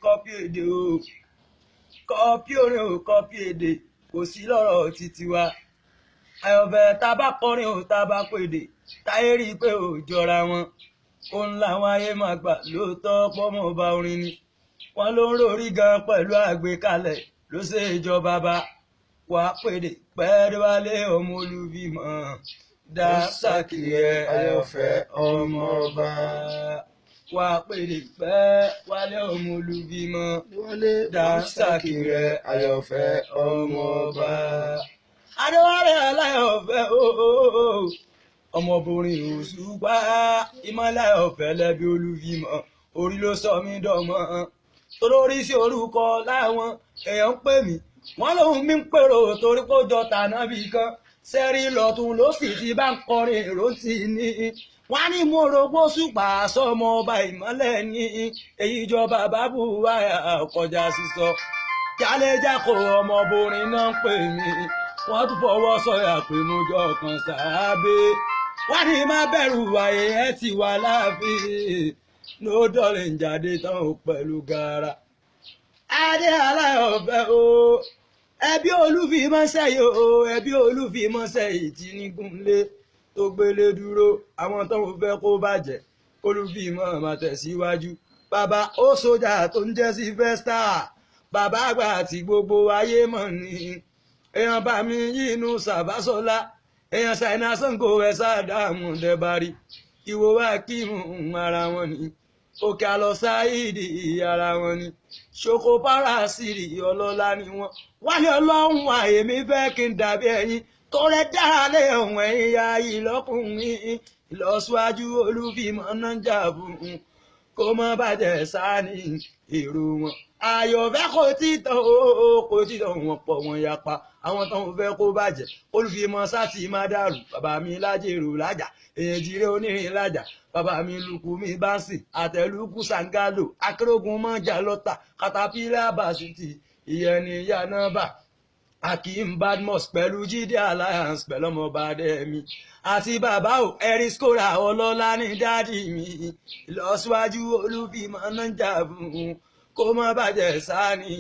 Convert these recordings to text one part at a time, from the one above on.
kọ́pì èdè o kọ́pì orin o kọ́pì èdè kò sí lọ́rọ̀ títí wa àyọ̀fẹ́ tá a bá kọrin o tá a bá pèdè táyé rí i pé ò jọra wọn òun làwọn ayé máa gbà lóòótọ́ pọ́mọ ọba orin ni wọ́n ló ń rórí gan pẹ̀lú àgbékalẹ̀ ló ṣe ìjọba bá wà á pèdè pẹ́ẹ́rẹ́ wálé ọmọ Olúbímọ Dàńṣákì àyọ̀fẹ́ ọmọ ọba wà á pèdè pẹ́ẹ́ wálé ọmọ Olúbímọ Dàńṣákì àyọ̀fẹ́ ọmọ ọba. Adéwálé aláyọ̀fẹ́ ooo ọmọbìnrin Òṣùpá ìmọ̀lẹ̀ ọ̀fẹ́ lẹ́bí Olúbímọ orí ló sọ mí dọ̀mọ́ torí sí orúkọ láwọn èèyàn ń pè mí wọ́n lòun mi ń pèrò torí kó jọ tànà bí kan sẹ́rí lọ́tún ló sì ti bá ń kọrin èrò tì ní wọ́n ní mo rògbò Òṣùpá sọmọ ọba ìmọ̀lẹ̀ ní èyí jọba bábù wáyà kọjá sísọ jálẹ̀jákò ọmọbìnrin náà ń pè mí wọ́n tún fọwọ́ sọ̀yà pé mo jọ kan sàábé wọ́n ní má bẹ̀rù wáyé ẹ̀ ti wà láàfin ló dọ̀lẹ̀ ń jáde tán ò pẹ̀lú gara. Adé aláyọ̀fẹ́ o ẹbí Olúbímọ sẹ́yìn o ẹbí Olúbímọ sẹ́yìn tí nígúnlé tó gbélé dúró àwọn tó ń fẹ́ kó bàjẹ́ Olúbímọ máa tẹ̀síwájú bàbá ó sójà tó ń jẹ́ Sylvester bàbá àgbà àti gbogbo ayé mọ̀ ní èèyàn bá mi yínú Sàbásọ́lá èèyàn Ṣáínà Ṣàngó ẹ̀ Sàdámù Dẹ́bárì ìwò wa kí mú ara wọn ni òkè àlọ́ Sáídì ara wọn ni ṣoko Párásìrì ọlọ́lá ni wọ́n wálé ọlọ́run àyèmí fẹ́ kí n dàbí ẹ̀yin tó rẹ dára lé ọ̀hún ẹ̀yìn ya ìlọ́kùnrin ìlọsíwájú Olúbímọ náà ń jà fún kó má bàjẹ́ sáni èrò wọn àyọ̀fẹ́ kò títàn kò títàn wọn pọ̀ wọn yapa àwọn tó ń fẹ́ kó bàjẹ́ Olúbímọ sátì má dàrú bàbá mi lájèrò lájà èyàn jíire onírin lájà bàbá mi lukú mi bánsì àtẹlùkù sangalo akérògùn mọ́jà lọ́tà katapila basiti ìyẹn ní ìyá nọ́mbà Akeem Badmus pẹ̀lú Jídé Alliance pẹ̀lú ọmọọba Adéyẹmí àti bàbá ò Eriscora ọlọ́lá ní dádì mi ìlọsíwájú Olúbímọ náà ń jà fún kó má bàjẹ́ sáni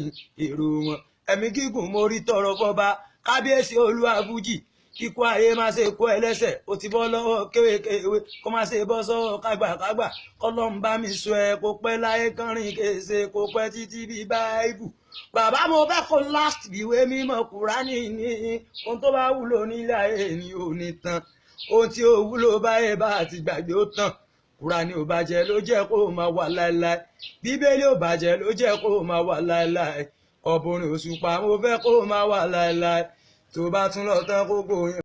èrò wọn ẹ̀mí gígùn mórí tọrọ fọba kábíyèsí Olúwafújì kíkú ayé má ṣe kó ẹlẹ́sẹ̀ ó ti bọ́ lọ́wọ́ kéwékéwé kó má ṣe bọ́ sọ́wọ́ kágbàkágbà kọ́lọ́n bá mi sọ ẹ kó pẹ́ láyé kánrin kése kó pẹ́ títí bí báíbù bàbá mo fẹ́ kó last ìwé mímọ́ Kùránì ní ohun tó bá wúlò nílé ayé ni ò ní tán ohun tí ò wúlò báyé bá ti gbàgbé ó tán Kùránì ò bàjẹ́ ló jẹ́ kó máa wà láéláé Bíbélì ò bàjẹ́ ló jẹ́ kó máa wà láéláé ọ̀bùnrin Òṣùpá mo fẹ́ kó máa wà láéláé tó bá tún lọ tán kó gbóyún.